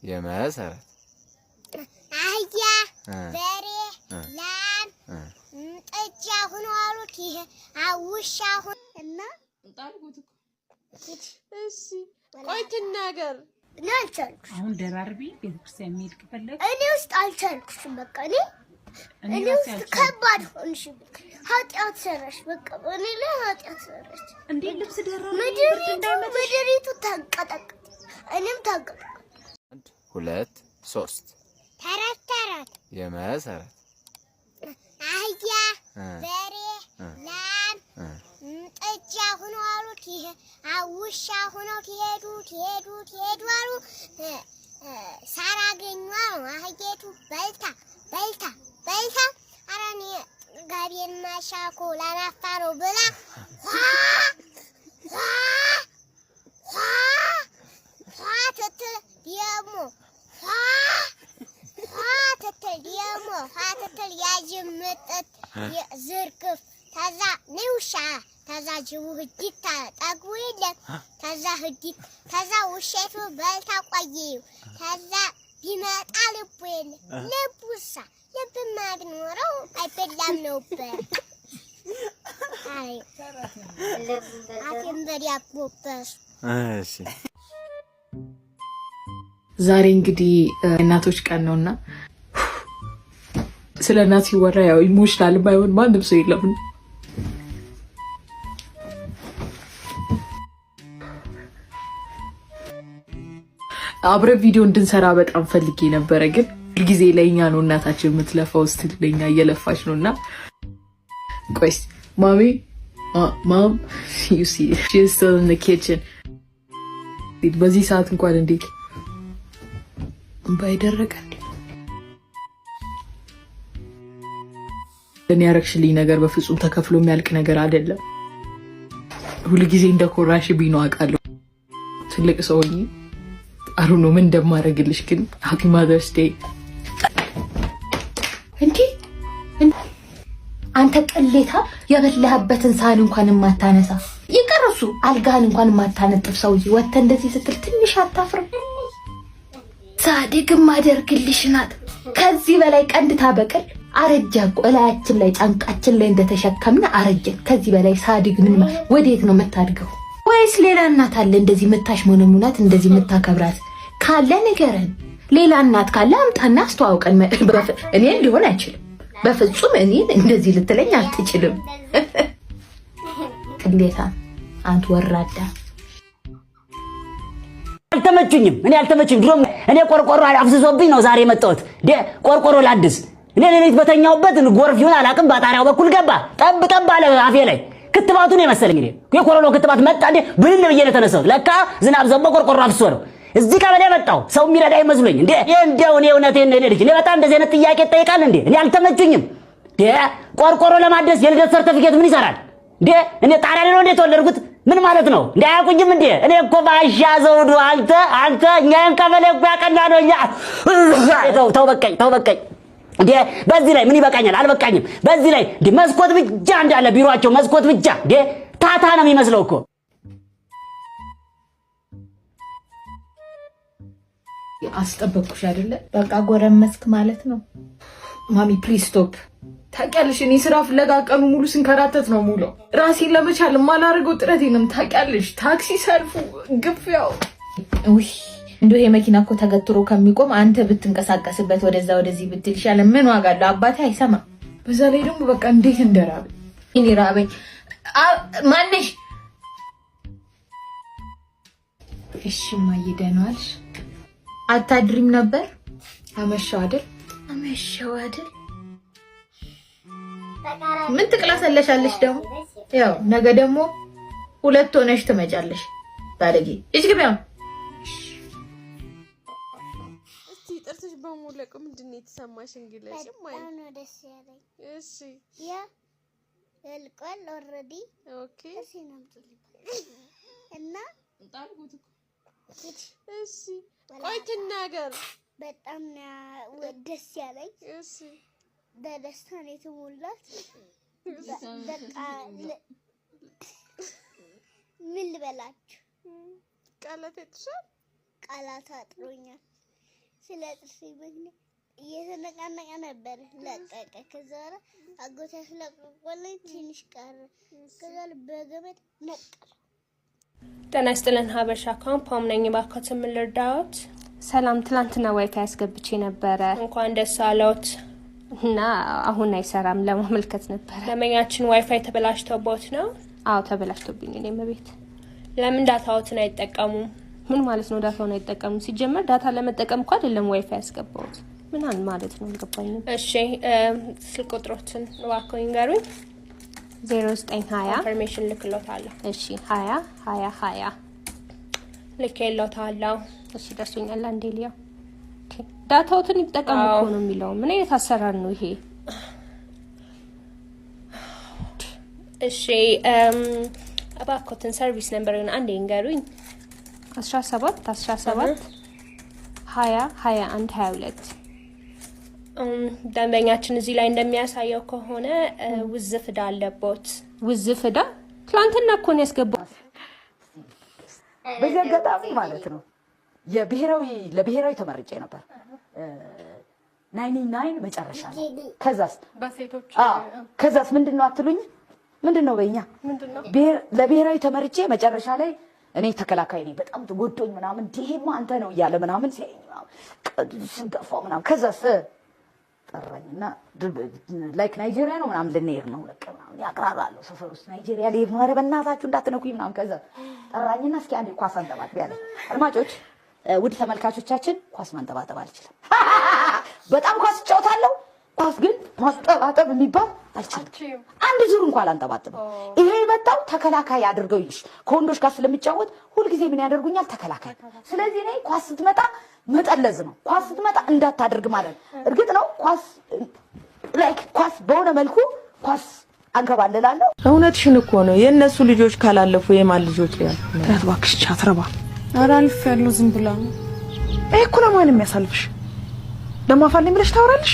የመሰረት አህያ በሬ ላም ጥጃ ሆኖ አሉት ይሄ ውሻ ሆኖ እና ጣልኩት እሺ ቆይ ትናገር ናልቻልኩ አሁን ደራርቢ ቤተክርስቲያን የሚሄድ ከፈለክ እኔ ውስጥ አልቻልኩሽም በቃ እኔ ውስጥ ከባድ ሆንሽ ኃጢአት ሰራሽ በቃ እኔ ላይ ኃጢአት ሰራሽ እንዴ ልብስ ደራርቢ ምድሪቱ ታንቀጠቀጥ እኔም ታንቀጠቀጥ 1 2 3 ተረት የመሰረት አህያ በሬ ላም ጥጃ ሆኖ አሉት ይሄ ውሻ ሆኖ ትሄዱ አሉ ሳራ አገኙ አህየቱ በልታ ኧረ እኔ ጋቤን ማሻኮ ላናፋ ነው ብላ ትትል ያጅምጥት ዝርግፍ ተዛ ንውሻ ተዛ ጅቡ ህዲት ታጠግቡ የለም ተዛ ውሸቱ በልታ ቆየው ተዛ ቢመጣ ልቡ የለም ልቡሳ ልብማ ቢኖረው አይበላም ነበር አቴም በዲያቦበስ እሺ ዛሬ እንግዲህ እናቶች ቀን ነውና ስለ እናት ሲወራ ያው ኢሞሽናል ባይሆን ማንም ሰው የለም። አብረን ቪዲዮ እንድንሰራ በጣም ፈልጌ ነበረ፣ ግን ጊዜ ለኛ ነው እናታችን የምትለፋው ስትል ለኛ እየለፋች ነውና ቆይስ ማም you see she's still in the kitchen በዚህ ሰዓት እንኳን እንዴት ባይደረቀ ለኔ ያረክሽልኝ ነገር በፍጹም ተከፍሎ የሚያልቅ ነገር አይደለም። ሁሉ ጊዜ እንደኮራሽ ቢኖ አውቃለሁ። ትልቅ ሰው ሆኜ አሩኖ ምን እንደማረግልሽ ግን ሃፒ ማዘርስ ዴይ። እንዴ አንተ ቅሌታ የበላህበትን ሳህን እንኳን የማታነሳ ይቀርሱ አልጋህን እንኳን የማታነጥፍ ሰውዬ ወጥተህ እንደዚህ ስትል ትንሽ አታፍርም? ሳዲግም ማደርግልሽ ናት። ከዚህ በላይ ቀንድ ታበቅል አረጃ እኮ እላያችን ላይ ጫንቃችን ላይ እንደተሸከምና አረጀን። ከዚህ በላይ ሳዲግ ምን ወዴት ነው የምታድገው? ወይስ ሌላ እናት አለ እንደዚህ የምታሽሞነሙናት እንደዚህ የምታከብራት ካለ ንገረን። ሌላ እናት ካለ አምጣና አስተዋውቀን። እኔ ሊሆን አይችልም በፍጹም እኔን እንደዚህ ልትለኝ አትችልም። ቅሌታ አንተ ወራዳ አልተመችኝ ድሮም እኔ ቆርቆሮ አፍስሶብኝ ነው ዛሬ መጣሁት። ቆርቆሮ ላድስ እኔ ሌሊት በተኛውበት ጎርፍ ይሁን አላቅም ባጣሪያው በኩል ገባ ጠብ አለ አፌ ላይ ክትባቱ ነው መሰለኝ። የኮሮና ክትባት መጣ እንዴ ብልን ብዬ ነው ተነሳሁት። ለካ ዝናብ ዘንቦ ቆርቆሮ አፍስሶ ነው እዚህ ቀበሌ መጣሁ። ሰው የሚረዳ ይመስሉኝ እንዴ እንደው እኔ እውነቴን ነው ልጅ እኔ በጣም እንደዚህ አይነት ጥያቄ ጠይቃል እንዴ? እኔ አልተመችኝም። ቆርቆሮ ለማደስ የልደት ሰርተፊኬት ምን ይሰራል እንዴ? እኔ ጣሪያ ላይ ነው እንዴ ተወለድኩት? ምን ማለት ነው እንዴ? አያውቁኝም እንዴ? እኔ እኮ ባሻ ዘውዱ አንተ እኛን ቀበሌ እኮ ያቀና ነው እኛ። ተው በቃኝ እንዴ! በዚህ ላይ ምን ይበቃኛል? አልበቃኝም። በዚህ ላይ እንዴ መስኮት ብቻ እንዳለ ቢሮአቸው መስኮት ብቻ እንዴ ታታ ነው የሚመስለው እኮ። አስጠበቅኩሽ አይደለ? በቃ ጎረመስክ ማለት ነው። ማሚ ፕሊዝ ስቶፕ። ታውቂያለሽ እኔ ስራ ፍለጋ ቀኑ ሙሉ ስንከራተት ነው ሙሉ ራሴን ለመቻል ማላረገው ጥረት የለም። ታውቂያለሽ ታክሲ ሰልፉ ግፊያው ውይ እንደው ይሄ መኪና እኮ ተገትሮ ከሚቆም አንተ ብትንቀሳቀስበት ወደዛ ወደዚህ ብትል ይሻላል። ምን ዋጋ አለው? አባቴ አይሰማ። በዛ ላይ ደግሞ በቃ እንዴት እንደራበኝ እኔ ራበኝ። ማነሽ? እሺ ማዬ ደህና ዋልሽ? አታድሪም ነበር? አመሻው አይደል? ምን ትቅላሰለሻለሽ ደግሞ? ያው ነገ ደግሞ ሁለት ሆነሽ ትመጫለሽ። ባለጌ እሺ ግቢያ እስቲ ጥርስሽ በሙለቁ ምንድነው የተሰማሽ? እንግሊሽ ማይ ነው ደስ ያለኝ። እሺ ያ ልቆል ኦሬዲ ኦኬ እሺ ነው እና ጣልኩት። እሺ ቆይ ትናገር። በጣም ደስ ያለኝ። እሺ በደስታ ነው የተሞላሁት። በቃ ምን ልበላችሁ? ቃላት ያጥሻል? ቃላት አጥሮኛል። ስለ ጥርሴ ምክንያት እየተነቃነቀ ነበር ለቀቀ። ከዛ አጎቴ ስለቆለኝ ትንሽ ቀረ። ከዛ በገመድ ነቀለ። ጤና ይስጥልን ሀበሻ ካምፓም ነኝ። ባካችሁ ምን ልርዳዎት? ሰላም፣ ትላንትና ዋይፋይ አስገብቼ ነበረ። እንኳን ደስ አለዎት። እና አሁን አይሰራም ለማመልከት ነበር። ለመኛችን ዋይፋይ ተበላሽቶቦት ነው? አዎ ተበላሽቶብኝ ነው ለምቤት። ለምን ዳታዎትን አይጠቀሙም? ምን ማለት ነው ዳታውን አይጠቀሙም? ሲጀመር ዳታ ለመጠቀም እኮ አይደለም ዋይፋይ ያስገባሁት። ምን ማለት ነው አልገባኝም። እሺ ስልክ ቁጥሮችን እባክዎ ይንገሩኝ። 0920 ኢንፎርሜሽን ልክሎታለሁ። እሺ 20 20 20 ልክሎታለሁ። እሺ ደርሶኛል። አንዴ ሊያ ዳታዎትን ይጠቀሙ እኮ ነው የሚለው። ምን አይነት አሰራር ነው ይሄ? እሺ እባክዎትን ሰርቪስ ነምበሩን አንዴ ይንገሩኝ። 17 17 20 21 22 ደንበኛችን እዚህ ላይ እንደሚያሳየው ከሆነ ውዝፍ ዕዳ አለቦት። ውዝፍ ዕዳ? ትላንትና እኮ ነው ያስገባው። በዚህ አጋጣሚ ማለት ነው ለብሔራዊ ተመርጬ ነበር 99 መጨረሻ ነው። ከዛስ በሴቶች ከዛስ ምንድነው አትሉኝ? ምንድነው በእኛ ለብሔራዊ ተመርጬ መጨረሻ ላይ እኔ ተከላካይ ነኝ በጣም ተጎድቶኝ ምናምን ዲሄማ አንተ ነው ያለ ምናምን ሲገፋው ምናምን ከዛስ ጠራኝና ላይክ ናይጄሪያ ነው ምናምን ልንሄድ ነው ለቀ ምናምን ያቀራራሉ ሰፈር ውስጥ ናይጄሪያ ልሄድ ነው። ኧረ በእናታችሁ እንዳትነኩኝ ምናምን ከዛ ጠራኝና እስኪ አንዴ ኳስ አንጠባጥብ ያለ። አድማጮች ውድ ተመልካቾቻችን ኳስ ማንጠባጠብ አልችልም። በጣም ኳስ እጫወታለሁ። ኳስ ግን ማንጠባጠብ የሚባል አልችልም። አንድ ዙር እንኳን አላንጠባጥብም። ይሄ የመጣው ተከላካይ አድርገው ይልሽ ከወንዶች ጋር ስለሚጫወት ሁልጊዜ ምን ያደርጉኛል? ተከላካይ። ስለዚህ እኔ ኳስ ስትመጣ መጠለዝ ነው። ኳስ ስትመጣ እንዳታደርግ ማለት እርግጥ ነው። ኳስ በሆነ መልኩ ኳስ አንከባለላለሁ። እውነትሽን እኮ ነው። የነሱ ልጆች ካላለፉ የማን ልጆች ሊያልፉ ነው? እባክሽ ቻትረባ አራልፍ ያለው ዝም ብላ ነው። እኮ ለማን የሚያሳልፍሽ ለማፋለኝ ብለሽ ታወራለሽ?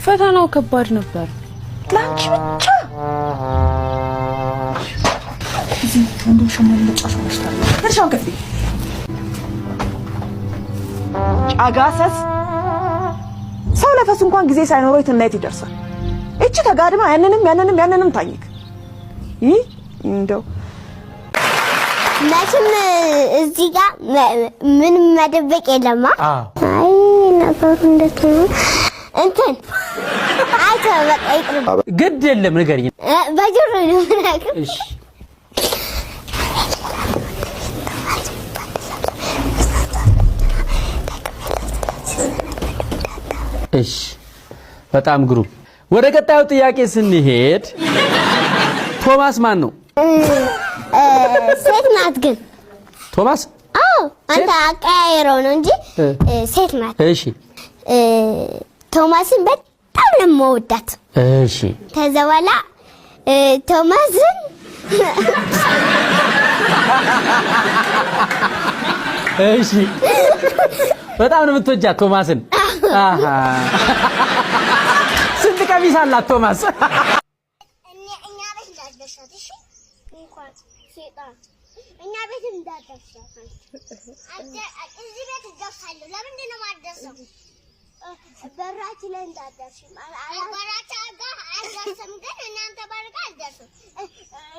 ፈተናው ከባድ ነበር ላንቺ ብቻ። እዚህ አንዱ ሸማል ለጫፈሽ ታዲያ እርሻው ከፊ አጋሰስ ሰው ነፈስ እንኳን ጊዜ ሳይኖረው የትናየት ይደርሳል። እቺ ተጋድማ ያንንም ታኝክ እንደው መቼም እዚህ ጋር ምን መደበቅ የለማ። አይ ነገሩ እንዴት ነው እንትን አይተ በቃ ይቅርብ። ግድ የለም ንገሪኝ። በጆሮ ነው ነገር። እሺ እሺ በጣም ግሩም። ወደ ቀጣዩ ጥያቄ ስንሄድ ቶማስ ማን ነው? ሴት ናት ግን ቶማስ? አዎ አንተ አቀያየረው ነው እንጂ ሴት ናት። እሺ ቶማስን በጣም ነው የምወዳት። እሺ ከዛ በኋላ ቶማስን እሺ በጣም ነው የምትወጃት ቶማስን? አሃ ስንት ቀሚስ አላት ቶማስ? እኛ ቤት እንዳትደርሳት እሺ። እንኳን ሴጣን እኛ ቤት እንዳትደርሳት። እዚህ ቤት እደርሳለሁ። ለምንድን ነው የማትደርሰው? በራችን ላይ እንዳትደርሺም። በራችን ጋር አልደርስም፣ ግን እናንተ በር ጋር አልደርስም።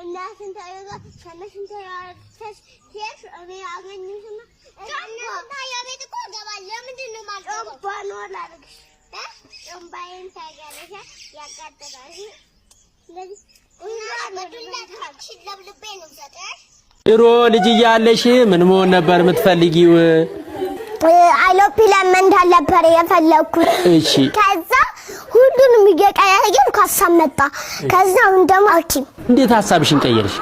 እናትን ታየጋ ከነሽን ታያተሽ ሄሽ እኔ አገኝሽና እና የቤት እኮ ገባል። ለምንድን ነው የማልገባው? ባኖር አድርግሽ ጮምባዬን ታያለሽ ያቃጥላሽ። ስለዚህ እና በዱላ ታክሽ ለብልቤ ነው ሰጠሽ። ድሮ ልጅ እያለሽ ምን መሆን ነበር የምትፈልጊው? አይሎፕላን መንዳት ነበር የፈለኩት። እሺ ከዛ ሁሉንም እየቀያየርን ሀሳብ መጣ። ከዛ አሁን ደግሞ ሐኪም። እንዴት ሀሳብሽን ቀየርሽ?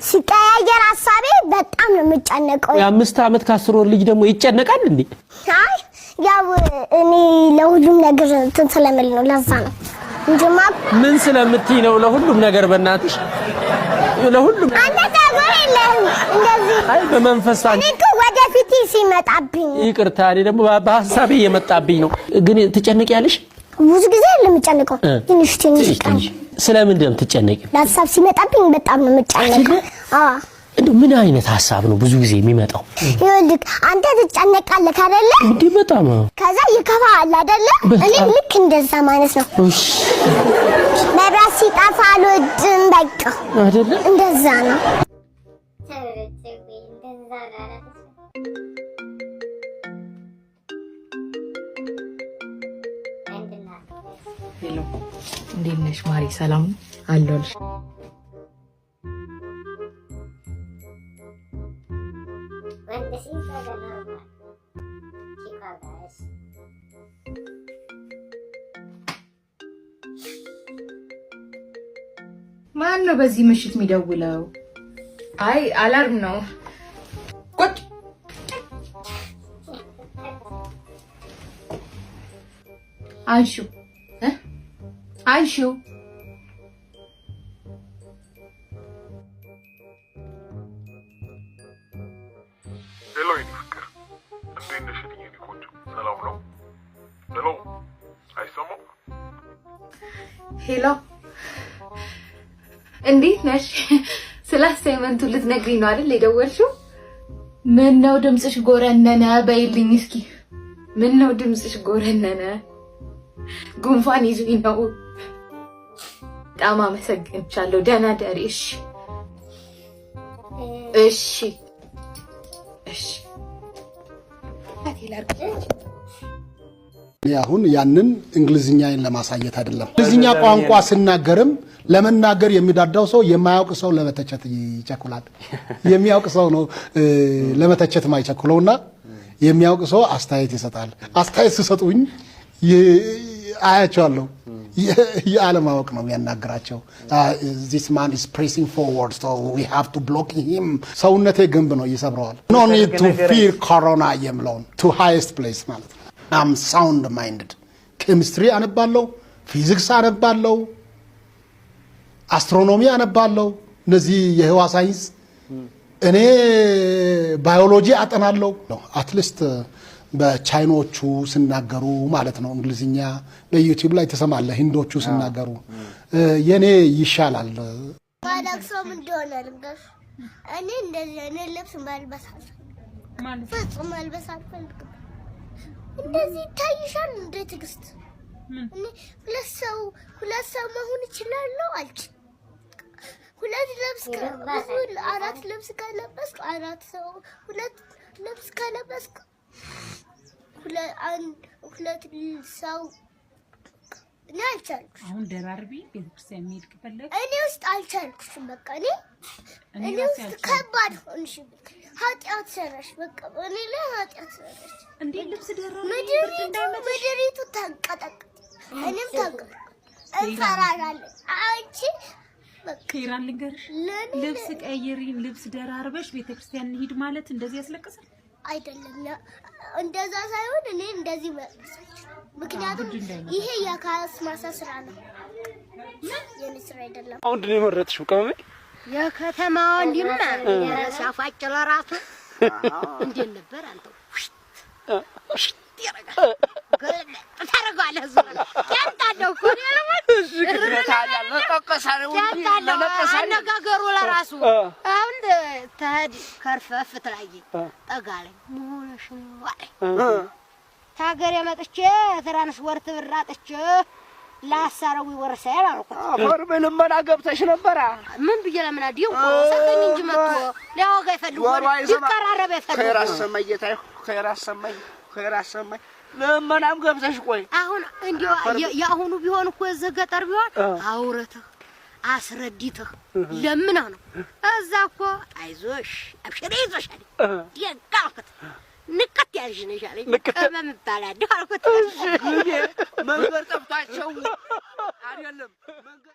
ሲቀያየር ሀሳቤ በጣም ነው የምጨነቀው። የ5 ዓመት ከ10 ወር ልጅ ደግሞ ይጨነቃል እንዴ? አይ ያው እኔ ለሁሉም ነገር እንትን ስለምል ነው። ለዛ ነው እንጂማ ምን ስለምትይ ነው ለሁሉም ነገር? በእናትሽ ለሁሉም አንተ ታገር የለም እንደዚህ። አይ በመንፈስ እኔ እኮ ወደፊት ሲመጣብኝ ይቅርታ፣ እኔ ደግሞ በሐሳቤ እየመጣብኝ ነው። ግን ትጨነቂያለሽ? ብዙ ጊዜ ለምጨነቀው ትንሽ ቀን። ስለምንድን ነው የምትጨነቂው? ለሀሳብ ሲመጣብኝ በጣም ነው የምጨነቀው። እንዴ ምን አይነት ሐሳብ ነው ብዙ ጊዜ የሚመጣው? ይኸውልህ አንተ ትጨነቃለህ አይደለ? እንዴ በጣም ከዛ ይከፋል አይደለ? እኔ ልክ እንደዛ ማለት ነው። እሺ መብራት ሲጠፋ አልወድም በቃ አይደለ? እንደዛ ነው። ሄሎ እንዴት ነሽ ማሪ? ሰላም አለሁልሽ። ማን ነው በዚህ ምሽት የሚደውለው? አይ አላርም ነው። ቁጭ አንሹ አንሹ። ሄሎ የኔ ፍቅር እንዴት ነሽ? የኔ ቆንጆ ሰላም ነው? ሄሎ አይሰማም? ሄሎ እንዴት ነሽ? ስለ አሳይመንቱ ልትነግሪኝ ነው አይደል የደወልሽው? ምን ነው ድምጽሽ ጎረነነ በይልኝ እስኪ። ምን ነው ድምጽሽ ጎረነነ? ጉንፋን ይዞኝ ነው። በጣም አመሰግንሻለሁ። ደህና ደሪ። እሺ እሺ። አሁን ያንን እንግሊዝኛን ለማሳየት አይደለም። እንግሊዝኛ ቋንቋ ስናገርም ለመናገር የሚዳዳው ሰው የማያውቅ ሰው ለመተቸት ይቸኩላል። የሚያውቅ ሰው ነው ለመተቸት ማይቸኩለውና የሚያውቅ ሰው አስተያየት ይሰጣል። አስተያየት ሲሰጡኝ አያቸዋለሁ። የዓለማወቅ ነው የሚያናግራቸው። this man is pressing forward so we have to block him። ሰውነቴ ግንብ ነው ይሰብረዋል። no need to fear corona የምለውን to highest place ማለት ነው። I'm sound minded። ኬሚስትሪ አነባለሁ፣ ፊዚክስ አነባለሁ፣ አስትሮኖሚ አነባለሁ። እነዚህ የህዋ ሳይንስ እኔ ባዮሎጂ አጠናለሁ። አትሊስት በቻይኖቹ ሲናገሩ ማለት ነው እንግሊዝኛ በዩቲዩብ ላይ ተሰማለህ። ሂንዶቹ ሲናገሩ የኔ ይሻላል። ባላክሶም እንደሆነ ልንገርሽ እኔ እንደዚህ አይነት ልብስ መልበስ አልፈልግም። ፈጽሞ መልበስ አልፈልግም። እንደዚህ ታይሻል እንደ ትግስት እኔ ሁለት ሰው መሆን እችላለሁ አልችልም። አራት ልብስ ከለበስኩ አራት ሰው ሁለት ልብስ ከለበስኩ ሁለት ሰው እኔ አልቻልኩሽም። አሁን ደራርቢ ቤተክርስቲያን መሄድ ከፈለግ እኔ ውስጥ አልቻልኩሽም። በቃ እኔ ውስጥ ከባድ ሆንሽ። ኃጢአት ሰራሽ። በቃ እኔ ላይ ኃጢአት ሰራሽ። እንዴ ልብስ ደራርቢ ምድሪቱ ተንቀጠቀጠ። እኔም ተንቀጠቀጠ። እንፈራራለን። አንቺ ኬራን ልንገርሽ ልብስ ቀይሪን ልብስ ደራርበሽ ቤተክርስቲያን እንሂድ ማለት እንደዚህ ያስለቅሳል አይደለም። እንደዛ ሳይሆን እኔ እንደዚህ መልበሳች። ምክንያቱም ይሄ የካስማሳ ስራ ነው፣ የኔ ስራ አይደለም። አሁን እንዴ መረጥሽው? ቀመሜ የከተማ ወንድማ የራሳፋጭ ለራሱ እንዴ ነበር አንተ ታረጋለህ ዙራ ያንታለው እኮ ነው። እሺ ታዲያ ለቀቀሳለ አነጋገሩ ለራሱ አሁን ተህዲ ከርፈፍ ትላይ ጠጋለኝ ሙሉሽ ዋይ ታገር የመጥቼ ትራንስፖርት ብራጥቼ ላሳረው ይወርሳል አልኩት። አፈር በልመና ገብተሽ ነበር? ምን ብዬ ለምን አዲው ሰጠኝ እንጂ መጥቶ ሊያወጋ ይፈልጉ ይቀራረበ ይፈልጉ። ከራስ ሰማይታዩ ከራስ ሰማይ ለመናም ገብተሽ ቆይ አሁን እንዲው ያሁኑ ቢሆን እኮ ዘገጠር ቢሆን አውረተህ አስረዲተህ ለምና ነው። እዛ እኮ አይዞሽ አብሽሪ ይዞሻል ይጋልከት ንቀት ያልሽ ነሽ አለኝ። ቀመም ይባላል አልኩት። መንገድ ጠፍቷቸው አይደለም መንገድ